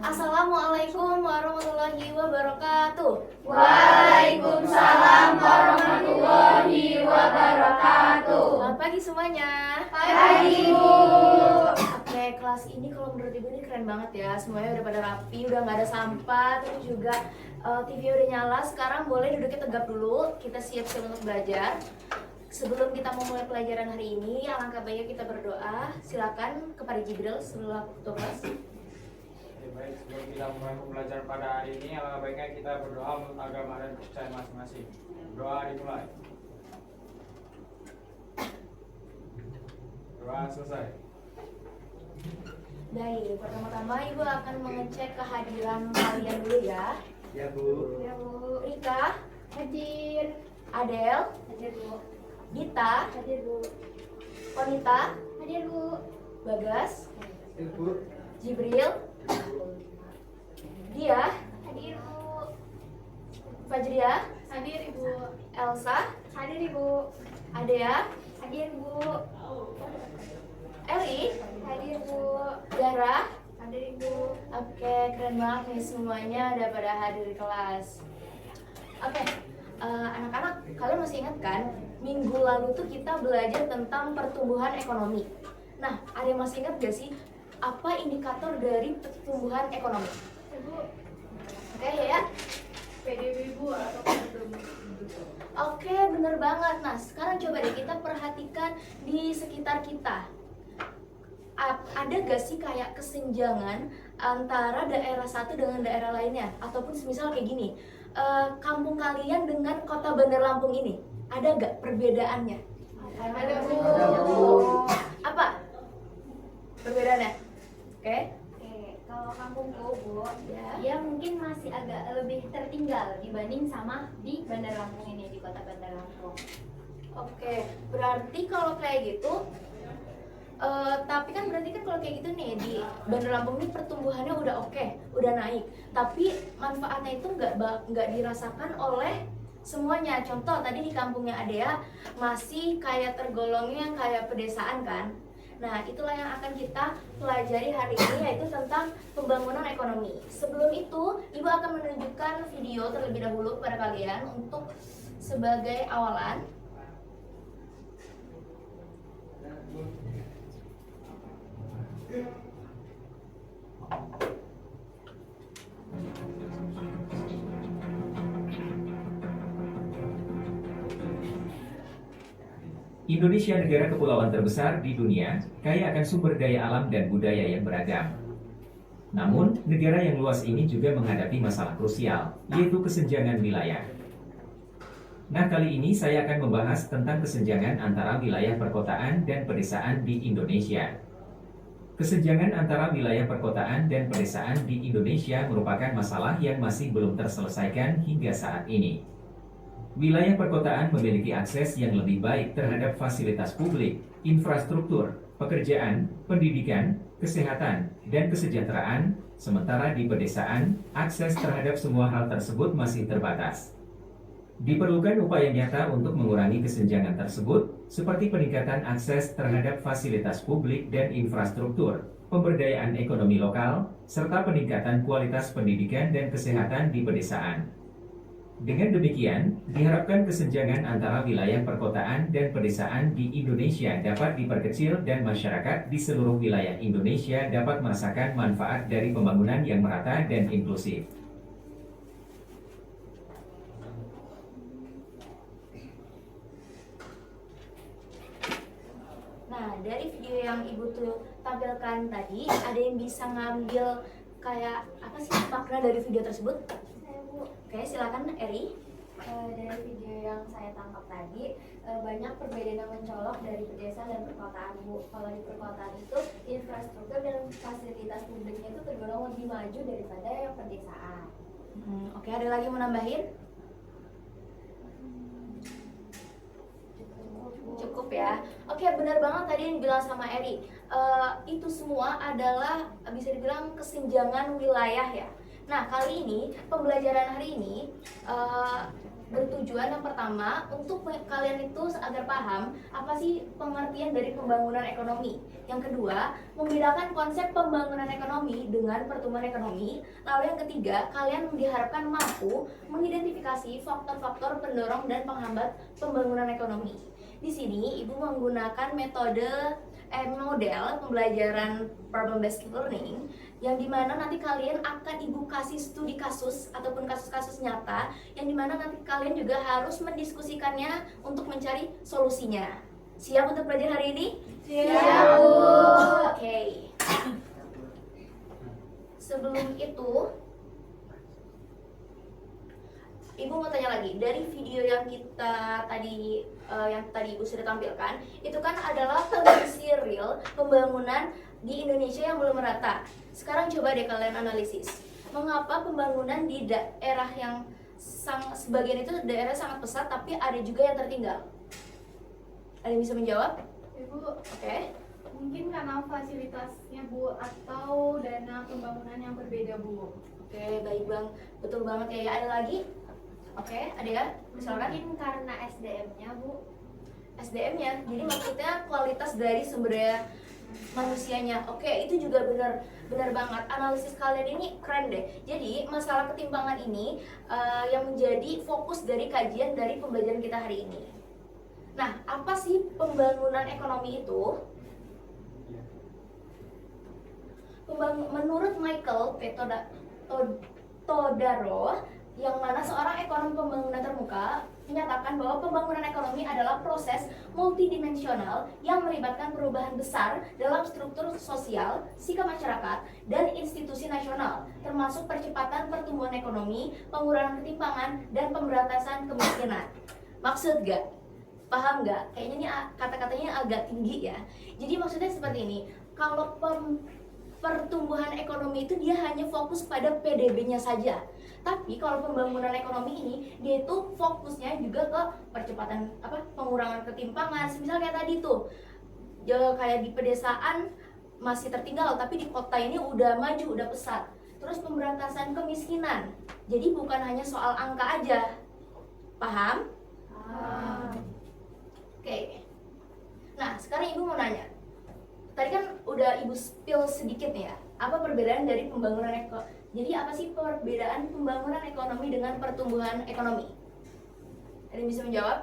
Assalamualaikum warahmatullahi wabarakatuh. Waalaikumsalam warahmatullahi wabarakatuh. Selamat pagi semuanya. Pagi, Bu. Oke, kelas ini kalau menurut Ibu ini keren banget ya. Semuanya udah pada rapi, udah nggak ada sampah, terus juga TV udah nyala. Sekarang boleh duduknya tegap dulu. Kita siap-siap untuk belajar. Sebelum kita memulai pelajaran hari ini, alangkah baiknya kita berdoa. Silakan kepada Jibril sebelum kelas. Baik, sebelum kita mulai pembelajaran pada hari ini, alangkah baiknya kita berdoa menurut agama dan kepercayaan masing-masing. Doa dimulai. Doa selesai. Baik, pertama-tama Ibu akan mengecek kehadiran kalian dulu ya. Ya, Bu. Ya, Bu. Rika, Hadir. Adel, Hadir, Bu. Dita, Hadir, Bu. Konita, Hadir, Bu. Bagas, Ya, Bu. Jibril, Dia, Hadir, Bu. Fajria, Hadir, Ibu. Elsa, Hadir, Ibu. Adea, Hadir, Bu. Eli, Hadir, Bu. Zahra. Hadir, Ibu. Oke, keren banget nih semuanya udah pada hadir di kelas. Oke, anak-anak, kalian masih ingat kan? Minggu lalu tuh kita belajar tentang pertumbuhan ekonomi. Nah, ada yang masih ingat gak sih apa indikator dari pertumbuhan ekonomi? Ibu. Oke ya. PDB, Bu, atau penduduk. Oke, bener banget. Nah, sekarang coba deh kita perhatikan di sekitar kita. Ada gak sih kayak kesenjangan antara daerah satu dengan daerah lainnya? Ataupun semisal kayak gini, kampung kalian dengan kota Bandar Lampung ini, ada gak perbedaannya? Ada, Bu. Apa perbedaannya? Oke. Oke, kalau kampungku, Bu, Ya. dia mungkin masih agak lebih tertinggal dibanding sama di Bandar Lampung ini, di kota Bandar Lampung. Oke, berarti kalau kayak gitu, tapi kan berarti kan kalau kayak gitu nih di Bandar Lampung ini pertumbuhannya udah oke, udah naik. Tapi manfaatnya itu nggak dirasakan oleh semuanya. Contoh tadi di kampungnya Adea masih kayak tergolongnya kayak pedesaan kan. Nah, itulah yang akan kita pelajari hari ini, yaitu tentang pembangunan ekonomi. Sebelum itu, Ibu akan menunjukkan video terlebih dahulu kepada kalian untuk sebagai awalan. Indonesia negara kepulauan terbesar di dunia, kaya akan sumber daya alam dan budaya yang beragam. Namun, negara yang luas ini juga menghadapi masalah krusial, yaitu kesenjangan wilayah. Nah, kali ini saya akan membahas tentang kesenjangan antara wilayah perkotaan dan pedesaan di Indonesia. Kesenjangan antara wilayah perkotaan dan pedesaan di Indonesia merupakan masalah yang masih belum terselesaikan hingga saat ini. Wilayah perkotaan memiliki akses yang lebih baik terhadap fasilitas publik, infrastruktur, pekerjaan, pendidikan, kesehatan, dan kesejahteraan, sementara di pedesaan, akses terhadap semua hal tersebut masih terbatas. Diperlukan upaya nyata untuk mengurangi kesenjangan tersebut, seperti peningkatan akses terhadap fasilitas publik dan infrastruktur, pemberdayaan ekonomi lokal, serta peningkatan kualitas pendidikan dan kesehatan di pedesaan. Dengan demikian, diharapkan kesenjangan antara wilayah perkotaan dan pedesaan di Indonesia dapat diperkecil dan masyarakat di seluruh wilayah Indonesia dapat merasakan manfaat dari pembangunan yang merata dan inklusif. Nah, dari video yang Ibu tuh tampilkan tadi, ada yang bisa ngambil kayak apa sih makna dari video tersebut? Saya, Bu. Oke, silakan Eri. Dari video yang saya tangkap tadi, banyak perbedaan yang mencolok dari pedesaan dan perkotaan, Bu. Kalau di perkotaan itu infrastruktur dan fasilitas publiknya itu tergolong lebih maju daripada yang pedesaan. Oke, ada lagi mau nambahin? Cukup ya. Oke, benar banget tadi yang dibilang sama Eri. Itu semua adalah bisa dibilang kesenjangan wilayah ya. Nah, kali ini pembelajaran hari ini bertujuan yang pertama untuk kalian itu agar paham apa sih pengertian dari pembangunan ekonomi. Yang kedua, membedakan konsep pembangunan ekonomi dengan pertumbuhan ekonomi. Lalu yang ketiga, kalian diharapkan mampu mengidentifikasi faktor-faktor pendorong dan penghambat pembangunan ekonomi. Di sini Ibu menggunakan model pembelajaran problem based learning, yang dimana nanti kalian akan Ibu kasih studi kasus ataupun kasus-kasus nyata, yang dimana nanti kalian juga harus mendiskusikannya untuk mencari solusinya. Siap untuk belajar hari ini? Siap, Bu. Oke. Sebelum itu, Ibu mau tanya lagi, dari video yang kita tadi Ibu sudah tampilkan, itu kan adalah kondisi real pembangunan di Indonesia yang belum merata. Sekarang coba deh kalian analisis, mengapa pembangunan di daerah yang sebagian itu daerah sangat pesat, tapi ada juga yang tertinggal? Ada yang bisa menjawab? Ibu, Oke. mungkin karena fasilitasnya Bu atau dana pembangunan yang berbeda Bu. Oke, baik Bang. Betul banget ya. Ada lagi? Oke, ada ya? Misalkan Mungkin karena SDM-nya, Bu. SDM-nya, jadi maksudnya kualitas dari sumber daya manusianya. Oke, itu juga benar banget. Analisis kalian ini keren deh. Jadi masalah ketimpangan ini yang menjadi fokus dari kajian dari pembelajaran kita hari ini. Nah, apa sih pembangunan ekonomi itu? Menurut Michael P. Todaro, yang mana seorang ekonom pembangunan termuka, menyatakan bahwa pembangunan ekonomi adalah proses multidimensional yang melibatkan perubahan besar dalam struktur sosial, sikap masyarakat, dan institusi nasional, termasuk percepatan pertumbuhan ekonomi, pengurangan ketimpangan, dan pemberantasan kemiskinan. Maksud gak? Paham gak? Kayaknya ini kata-katanya agak tinggi ya. Jadi maksudnya seperti ini, kalau pertumbuhan ekonomi itu dia hanya fokus pada PDB-nya saja. Tapi kalau pembangunan ekonomi ini dia itu fokusnya juga ke percepatan pengurangan ketimpangan. Misal kayak tadi tuh, kayak di pedesaan masih tertinggal, tapi di kota ini udah maju, udah pesat. Terus pemberantasan kemiskinan. Jadi bukan hanya soal angka aja. Paham? Oke. Nah, sekarang Ibu mau nanya. Tadi kan udah Ibu spill sedikit nih ya. Apa perbedaan dari pembangunan ekonomi? Jadi apa sih perbedaan pembangunan ekonomi dengan pertumbuhan ekonomi? Ada yang bisa menjawab?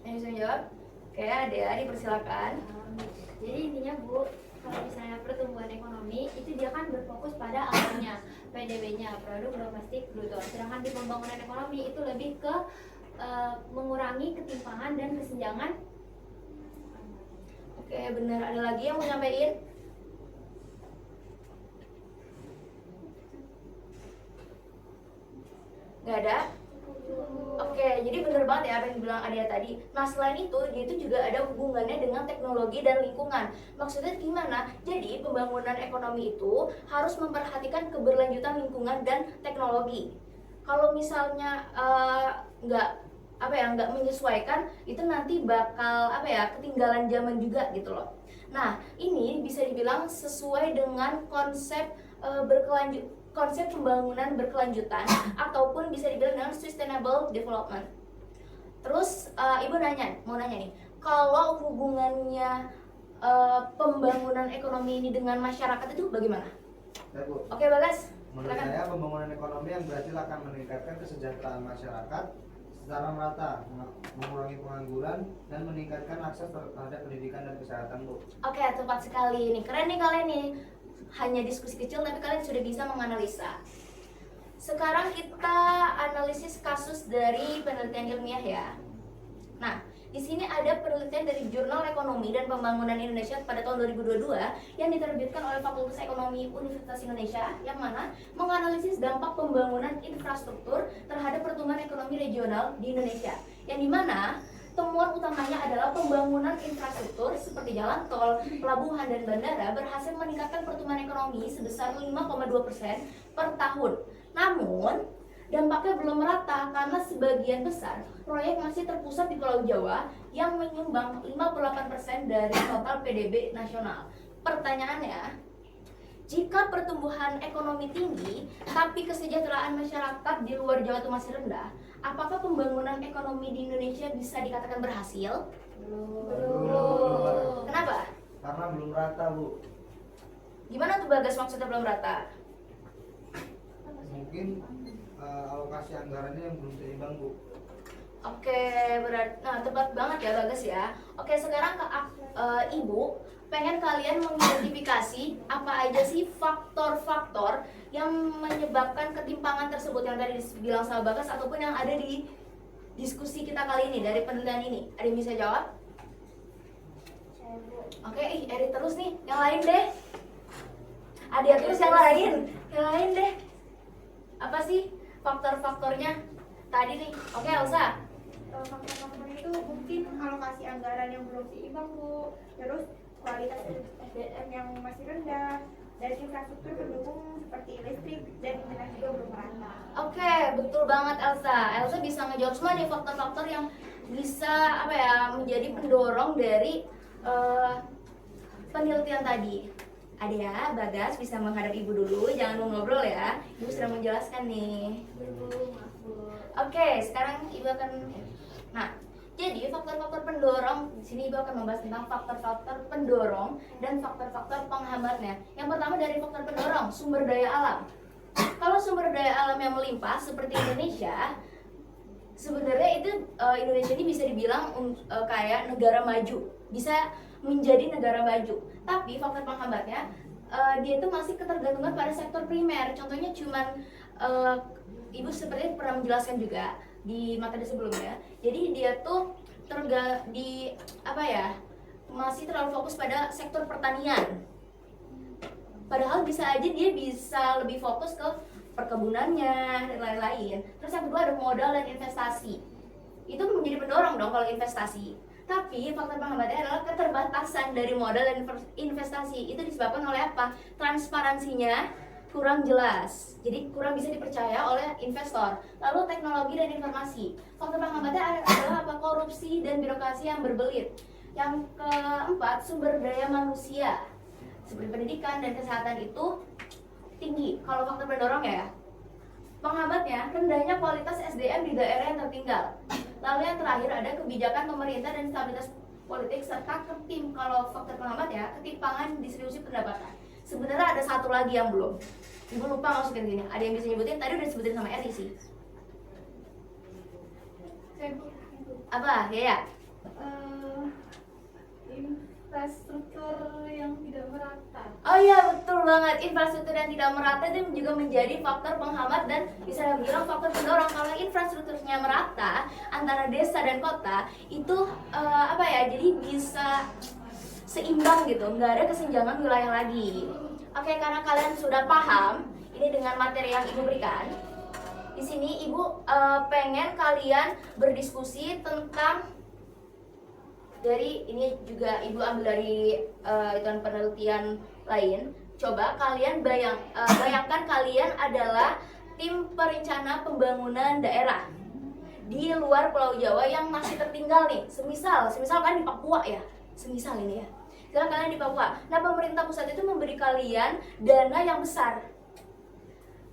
Yang bisa menjawab? Oke, ada ya, dipersilakan. Jadi intinya Bu, kalau misalnya pertumbuhan ekonomi itu dia kan berfokus pada angkanya, PDB-nya, produk domestik bruto. Sedangkan di pembangunan ekonomi itu lebih ke mengurangi ketimpangan dan kesenjangan. Oke, benar. Ada lagi yang mau nyampein? Nggak ada? Oke, jadi bener banget ya apa yang dibilang Adia tadi. Nah, selain itu, dia itu juga ada hubungannya dengan teknologi dan lingkungan. Maksudnya gimana? Jadi, pembangunan ekonomi itu harus memperhatikan keberlanjutan lingkungan dan teknologi. Kalau misalnya nggak menyesuaikan, itu nanti bakal ketinggalan zaman juga gitu loh. Nah, ini bisa dibilang sesuai dengan konsep konsep pembangunan berkelanjutan ataupun bisa dibilang dengan sustainable development. Terus Ibu mau nanya nih, kalau hubungannya pembangunan ekonomi ini dengan masyarakat itu bagaimana? Ya, Bu. Oke, Bagas. Menurut Silakan. saya pembangunan ekonomi yang berhasil akan meningkatkan kesejahteraan masyarakat secara merata, mengurangi pengangguran dan meningkatkan akses terhadap pendidikan dan kesehatan, Bu. Oke, tepat sekali nih. Keren nih kalian nih. Hanya diskusi kecil tapi kalian sudah bisa menganalisa. Sekarang kita analisis kasus dari penelitian ilmiah ya. Nah, di sini ada penelitian dari Jurnal Ekonomi dan Pembangunan Indonesia pada tahun 2022 yang diterbitkan oleh Fakultas Ekonomi Universitas Indonesia, yang mana menganalisis dampak pembangunan infrastruktur terhadap pertumbuhan ekonomi regional di Indonesia. Yang dimana temuan utamanya adalah pembangunan infrastruktur seperti jalan tol, pelabuhan, dan bandara berhasil meningkatkan pertumbuhan ekonomi sebesar 5,2% per tahun. Namun, dampaknya belum merata karena sebagian besar proyek masih terpusat di Pulau Jawa yang menyumbang 58% dari total PDB nasional. Pertanyaannya, jika pertumbuhan ekonomi tinggi, tapi kesejahteraan masyarakat di luar Jawa itu masih rendah, apakah pembangunan ekonomi di Indonesia bisa dikatakan berhasil? Belum. Kenapa? Karena belum rata, Bu. Gimana tuh Bagas maksudnya belum rata? Mungkin alokasi anggarannya yang belum seimbang, Bu. Oke, berarti, nah tepat banget ya Bagas ya. Oke, sekarang Ibu pengen kalian mengidentifikasi apa aja sih faktor-faktor yang menyebabkan ketimpangan tersebut yang tadi dibilang sama Bagas ataupun yang ada di diskusi kita kali ini dari penelitian ini. Ada yang bisa jawab? Saya, Bu. Oke, Eri terus nih, yang lain deh. Ada terus yang lain deh. Apa sih faktor-faktornya tadi nih? Oke, Elsa. Faktor-faktor itu mungkin alokasi anggaran yang belum seimbang, Bu. Terus kualitas SDM yang masih rendah dan infrastruktur pendukung seperti listrik dan internet juga belum merata. Oke, betul banget Elsa. Elsa bisa ngejawab semua nih faktor-faktor yang bisa menjadi pendorong dari penelitian tadi. Ada ya, Bagas bisa menghadap Ibu dulu, jangan mau ngobrol ya. Ibu sudah menjelaskan nih. Oke, sekarang Ibu akan jadi faktor-faktor pendorong di sini Ibu akan membahas tentang faktor-faktor pendorong dan faktor-faktor penghambatnya. Yang pertama dari faktor pendorong, sumber daya alam. Kalau sumber daya alam yang melimpah seperti Indonesia, sebenarnya itu Indonesia ini bisa dibilang kayak negara maju, bisa menjadi negara maju. Tapi faktor penghambatnya dia itu masih ketergantungan pada sektor primer. Contohnya cuman Ibu seperti pernah menjelaskan juga di materi sebelumnya. Jadi dia tuh masih terlalu fokus pada sektor pertanian. Padahal bisa aja dia bisa lebih fokus ke perkebunannya dan lain-lain. Terus yang kedua ada modal dan investasi. Itu menjadi pendorong dong kalau investasi. Tapi faktor penghambatnya adalah keterbatasan dari modal dan investasi. Itu disebabkan oleh apa? Transparansinya kurang jelas, jadi kurang bisa dipercaya oleh investor. Lalu teknologi dan informasi. Faktor penghambatnya adalah apa? Korupsi dan birokrasi yang berbelit. Yang keempat, sumber daya manusia seperti pendidikan dan kesehatan itu tinggi. Kalau faktor pendorong ya, penghambatnya rendahnya kualitas SDM di daerah yang tertinggal. Lalu yang terakhir ada kebijakan pemerintah dan stabilitas politik serta kalau faktor penghambat ya, ketimpangan distribusi pendapatan. Sebenarnya ada satu lagi yang belum. Ibu lupa masukin gini. Ada yang bisa nyebutin? Tadi udah disebutin sama Eri sih. Apa? Ya. Infrastruktur yang tidak merata. Oh iya, betul banget. Infrastruktur yang tidak merata itu juga menjadi faktor penghambat dan bisa dibilang faktor pendorong. Kalau infrastrukturnya merata antara desa dan kota itu jadi bisa seimbang gitu, nggak ada kesenjangan wilayah lagi. Oke, karena kalian sudah paham ini dengan materi yang Ibu berikan, di sini Ibu pengen kalian berdiskusi tentang dari ini juga Ibu ambil dari penelitian lain. Coba kalian bayangkan kalian adalah tim perencana pembangunan daerah di luar Pulau Jawa yang masih tertinggal nih. Semisal kan di Papua ya. Semisal ini ya. Sekarang kalian di Papua. Nah, pemerintah pusat itu memberi kalian dana yang besar.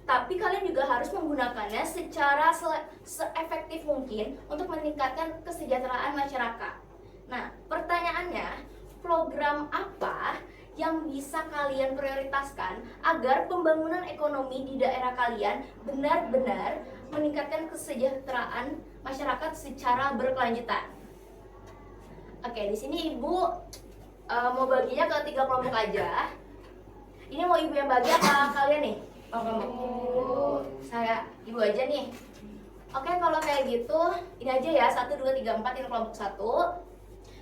Tapi kalian juga harus menggunakannya secara seefektif mungkin untuk meningkatkan kesejahteraan masyarakat. Nah, pertanyaannya, program apa yang bisa kalian prioritaskan agar pembangunan ekonomi di daerah kalian benar-benar meningkatkan kesejahteraan masyarakat secara berkelanjutan? Oke, di sini Ibu mau baginya ke 3 kelompok aja. Ini mau Ibu yang bagi apa kalian nih? Oh, kamu. Ibu aja nih. Oke, kalau kayak gitu, ini aja ya. 1, 2, 3, 4 ini kelompok 1.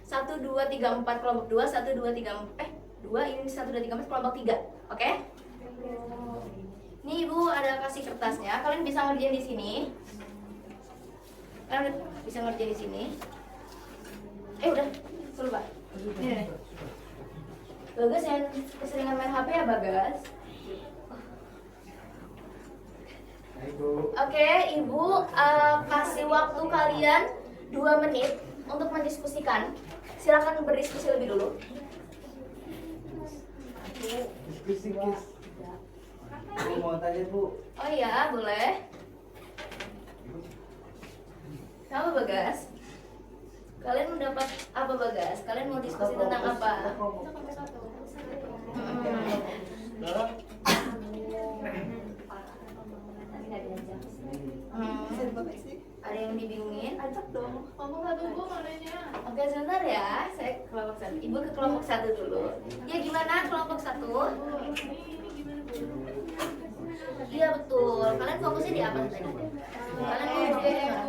1, 2, 3, 4 kelompok 2. 1, 2, 3, 2 ini 1, 2, 3, 4 kelompok 3. Oke? Ini Ibu ada kasih kertasnya. Kalian bisa ngerjain di sini. Kalian bisa ngerjain di sini. Udah, selesai. Ini. Bagas yang keseringan main HP ya, Bagas? Oke, Ibu kasih waktu kalian 2 menit untuk mendiskusikan. Silakan berdiskusi lebih dulu. Aku mau tanya Bu, Oh iya, boleh. Apa Bagas? Kalian mendapat apa Bagas? Kalian mau diskusi tentang apa? Ada yang dibingungin? Ajak dong. Ngomong satu gua mau nanya. Oke, sebentar ya. Saya ke kelompok 1. Ibu ke kelompok 1 dulu. Ya gimana kelompok 1? Ini gimana Bu? Iya betul. Kalian fokusnya di apa tadi? Kalian mau fokusnya di mana?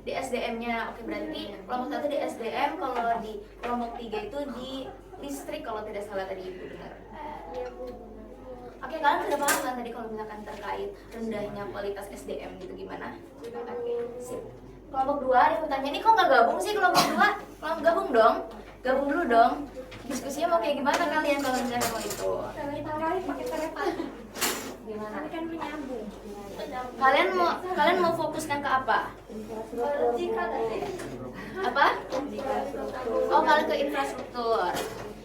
Di SDM-nya. Oke, berarti kelompok 1 di SDM, kalau di kelompok 3 itu di listrik kalau tidak salah tadi Ibu dengar. Iya Bu. Oke, kalian sudah paham kan tadi kalau misalkan terkait rendahnya kualitas SDM gitu gimana? Oke, sip. Kelompok 2 ada yang bertanya, ini kok nggak gabung sih kelompok 2? Kalau gabung dong, gabung dulu dong. Diskusinya mau kayak gimana kalian kalau misalnya mau itu? Tarik pakai telepon. Gimana? Kan menyambung. Kalian mau fokuskan ke apa? Apa? Oh, kalian ke infrastruktur.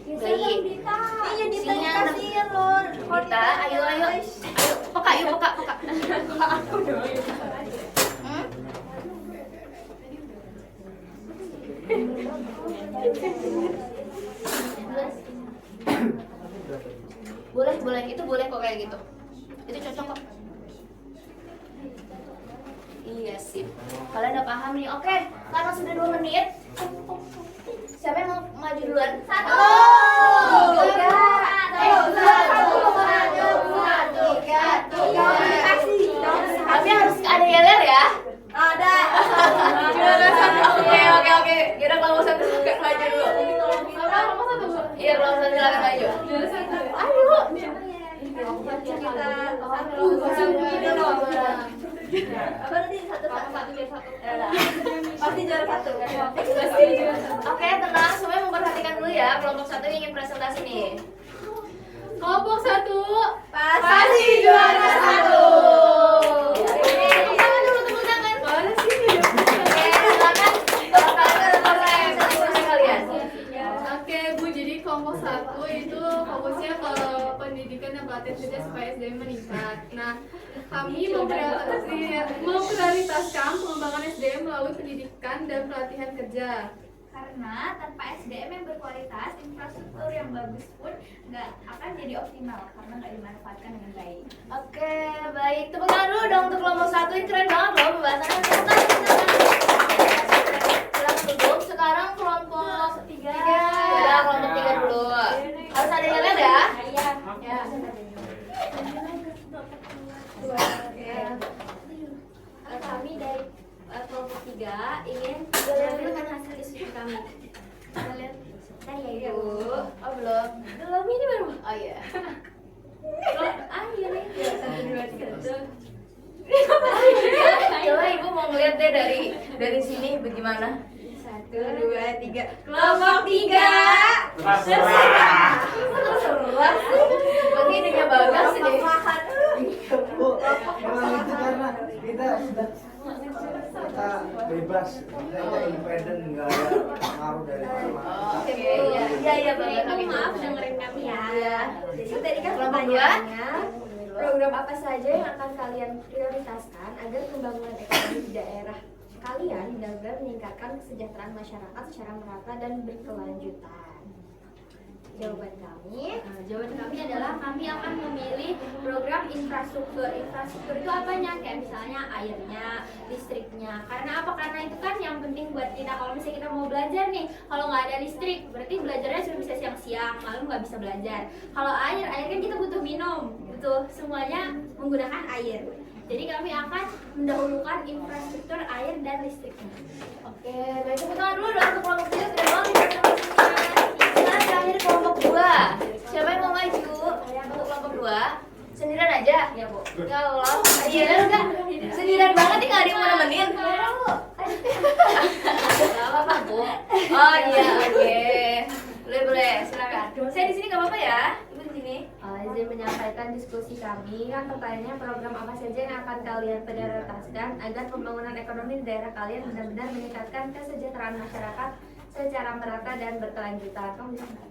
Baik. Iya Sinyal. kasihan loh. Kita, ayo, peka, yuk peka. Hmm? Boleh, itu boleh kok kayak gitu. Itu cocok kok. Iya sip. Kalian udah paham nih? Oke, karena sudah 2 menit. Siapa yang mau maju duluan? 1, 2, 3. Tapi harus ada yeler ya. Ada. Oke. Kira kelompok 1 silakan maju dulu. Iya, kelompok 1 silakan maju. Ayo. Pasti juara 1. Oke, tenang, semuanya memperhatikan dulu ya. Kelompok 1 ingin presentasi nih. Kelompok 1 Pasti juara 1. Tepuk tangan dulu, tepuk tangan. Mana sih? Oke, silakan. Kalian presentasi kalian. Oke Bu, jadi kelompok 1 itu fokusnya ke pendidikan dan pelatihan kerja supaya SDM meningkat. Nah, kami memprioritaskan pengembangan SDM melalui pendidikan dan pelatihan kerja. Karena tanpa SDM yang berkualitas, infrastruktur yang bagus pun nggak akan jadi optimal karena nggak dimanfaatkan dengan baik. Oke, baik. Tepuk tangan dulu dong untuk kelompok 1. Ini keren banget loh pembahasannya. Tepuk tangan. Silakan duduk. Sekarang kelompok 3. Udah, kelompok 3 dulu. Harus ada yang lihat ya. Ya. Kami dari kelompok 3 ingin menampilkan hasil diskusi kami. Kita lihat. Bentar ya Ibu. Oh, belum. Belum ini baru. Oh iya. Ayo nih. 1, 2, 3. Coba Ibu mau ngeliat deh dari sini bagaimana? 1, 2, 3. Kelompok 3. Berarti idenya bagus deh. Bu, memang itu karena kita bebas, kita independen, nggak ada pengaruh dari mana-mana. Oke, iya bagus. Ibu maaf dengerin kami ya. Jadi tadi kan Kelompok pertanyaannya, program apa saja yang akan kalian prioritaskan agar pembangunan ekonomi di daerah kalian benar-benar meningkatkan kesejahteraan masyarakat secara merata dan berkelanjutan? Jawaban kami adalah kami akan memilih program infrastruktur. Infrastruktur itu apanya? Kayak misalnya airnya, listriknya. Karena apa? Karena itu kan yang penting buat kita. Kalau misalnya kita mau belajar nih, kalau nggak ada listrik, berarti belajarnya cuma bisa siang-siang, malam nggak bisa belajar. Kalau air kan kita butuh minum, butuh semuanya menggunakan air. Jadi kami akan mendahulukan infrastruktur air dan listriknya. Oke, baik, tepuk tangan dulu dong untuk kelompok 3. Sudah banget presentasinya. Sekarang terakhir kelompok 2. Siapa yang mau maju untuk kelompok 2? Sendirian aja? Ya Bu. Ya Allah. Sendirian enggak? Sendirian banget nih, nggak ada yang mau nemenin. Gak apa-apa Bu. Oh iya, oke. Boleh, silakan. Saya di sini nggak apa-apa ya? Ibu di sini. Izin menyampaikan diskusi kami. Kan pertanyaannya program apa saja yang akan kalian prioritaskan agar pembangunan ekonomi di daerah kalian benar-benar meningkatkan kesejahteraan masyarakat secara merata dan berkelanjutan. Kamu bisa nggak?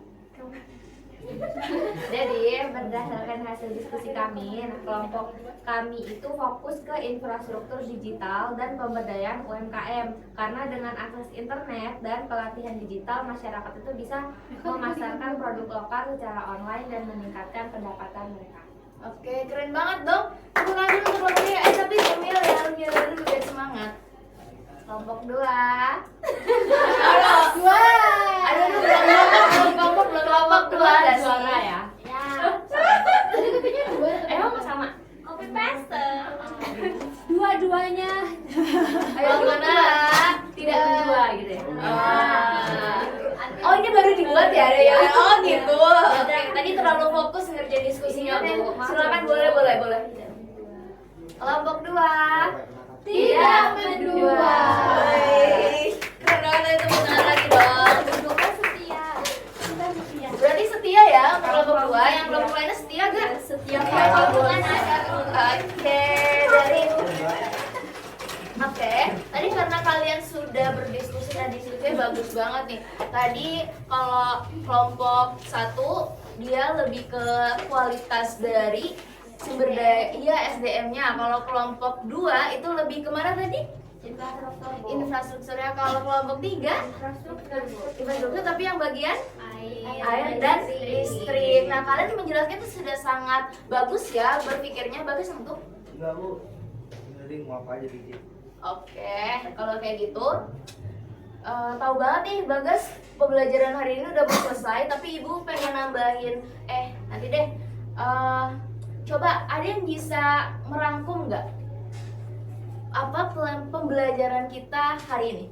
Jadi berdasarkan hasil diskusi kami, nah, kelompok kami itu fokus ke infrastruktur digital dan pemberdayaan UMKM. Karena dengan akses internet dan pelatihan digital, masyarakat itu bisa memasarkan produk lokal secara online dan meningkatkan pendapatan mereka. Oke, keren banget dong. Terima kasih untuk kelompoknya. Tapi Jamil ya, dulu biar semangat. Kelompok 2. Aduh, belum kelompok dua ada sih. suara ya. Ya. Emang sama? Copy paste. Dua-duanya. Ayo gimana? Tidak berdua gitu ya. Oh ini baru dibuat ya? Oh gitu. Oke, tadi terlalu fokus ngerjain diskusinya Bu. Silakan boleh. Kelompok 2 tidak berdua. Keren banget itu benar lagi dong. Berdua setia. Kita setia. Berarti setia ya untuk kelompok 2, yang kelompok lainnya setia gak? Setia Kalau bukan ada. Oke, dari Oke, tadi karena kalian sudah berdiskusi dan diskusinya bagus banget nih. Tadi kalau kelompok 1 dia lebih ke kualitas dari sumber daya SDM-nya. Kalau kelompok 2 itu lebih kemana tadi? Infrastrukturnya. Kalau kelompok 3 infrastruktur tapi yang bagian air dan listrik. Nah, kalian menjelaskan itu sudah sangat bagus ya, berpikirnya bagus untuk. Enggak Bu, jadi mau apa aja dikit. Oke, kalau kayak gitu tahu banget nih Bagas, pembelajaran hari ini udah mau selesai, tapi ibu pengen nambahin nanti deh coba ada yang bisa merangkum nggak apa pembelajaran kita hari ini?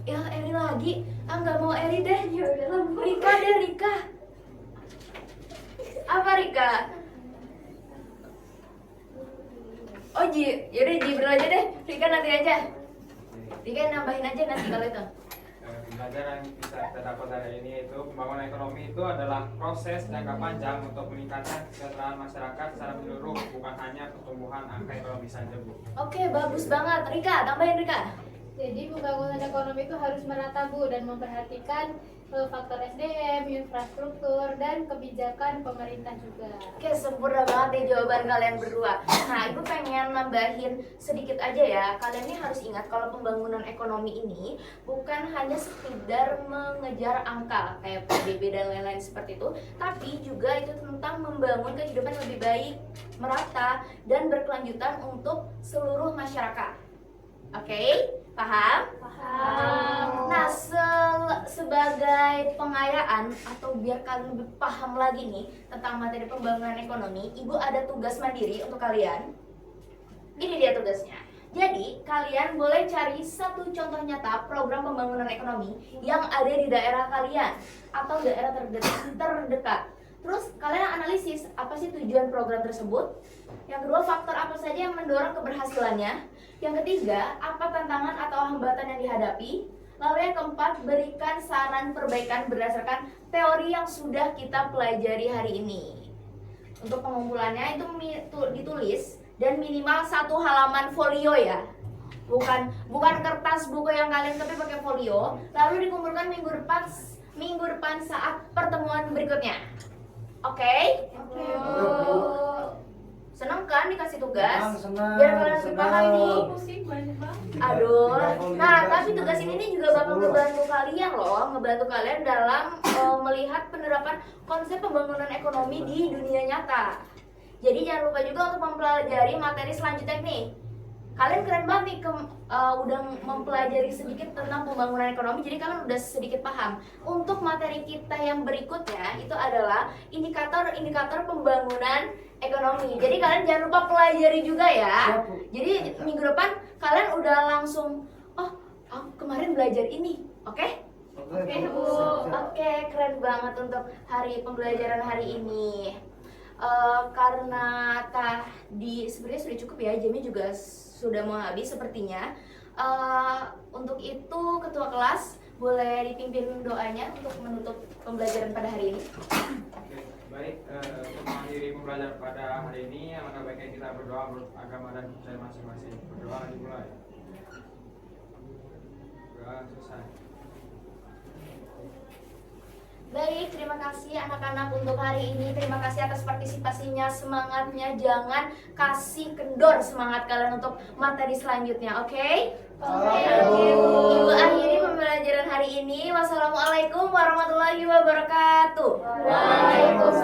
Ya Eri lagi, nggak mau Eri deh. Rika deh, Rika. Apa Rika? Oh yaudah Ji berdua aja deh, Rika nanti aja. Rika nambahin aja nanti kalau itu. Pembelajaran yang bisa kita dapat hari ini itu pembangunan ekonomi itu adalah proses jangka panjang untuk meningkatkan kesejahteraan masyarakat secara menyeluruh, bukan hanya pertumbuhan angka ekonomi saja Bu. Oke, bagus banget. Rika, tambahin Rika. Jadi pembangunan ekonomi itu harus merata Bu dan memperhatikan faktor SDM, infrastruktur, dan kebijakan pemerintah juga. Oke, sempurna banget nih jawaban kalian berdua. Nah, ibu pengen nambahin sedikit aja ya. Kalian ini harus ingat kalau pembangunan ekonomi ini bukan hanya sekedar mengejar angka kayak PDB dan lain-lain seperti itu, tapi juga itu tentang membangun kehidupan lebih baik, merata, dan berkelanjutan untuk seluruh masyarakat. Oke, paham? Paham. Nah, sebagai pengayaan atau biar kalian lebih paham lagi nih tentang materi pembangunan ekonomi, ibu ada tugas mandiri untuk kalian. Ini dia tugasnya. Jadi, kalian boleh cari satu contoh nyata program pembangunan ekonomi yang ada di daerah kalian atau daerah terdekat. Terus kalian analisis apa sih tujuan program tersebut. Yang kedua, faktor apa saja yang mendorong keberhasilannya. Yang ketiga, apa tantangan atau hambatan yang dihadapi. Lalu yang keempat, berikan saran perbaikan berdasarkan teori yang sudah kita pelajari hari ini. Untuk pengumpulannya itu ditulis dan minimal 1 halaman folio ya. Bukan kertas buku yang kalian tapi pakai folio. Lalu dikumpulkan minggu depan saat pertemuan berikutnya. Oke? Oke, Bu. Seneng kan dikasih tugas? Senang, Biar kalian lebih paham nih. pusing banyak banget. Aduh. Nah, tapi tugas ini nih juga bakal ngebantu kalian dalam melihat penerapan konsep pembangunan ekonomi di dunia nyata. Jadi jangan lupa juga untuk mempelajari materi selanjutnya nih. Kalian keren banget nih udah mempelajari sedikit tentang pembangunan ekonomi, jadi kalian udah sedikit paham. Untuk materi kita yang berikutnya itu adalah indikator pembangunan ekonomi. Jadi kalian jangan lupa pelajari juga ya. Jadi minggu depan kalian udah langsung kemarin belajar ini, oke? Oke, Bu. Oke, keren banget untuk hari pembelajaran hari ini. Karena tadi sebenarnya sudah cukup ya, jamnya juga sudah mau habis sepertinya. Untuk itu ketua kelas boleh dipimpin doanya untuk menutup pembelajaran pada hari ini. Oke, baik, untuk mengakhiri pembelajaran pada hari ini, alangkah baiknya kita berdoa menurut agama dan percaya masing-masing. Berdoa dimulai. Doa selesai. Baik, terima kasih anak-anak untuk hari ini. Terima kasih atas partisipasinya, semangatnya. Jangan kasih kendor semangat kalian untuk materi selanjutnya, oke? Ibu akhiri pembelajaran hari ini. Wassalamualaikum warahmatullahi wabarakatuh. Waalaikumsalam.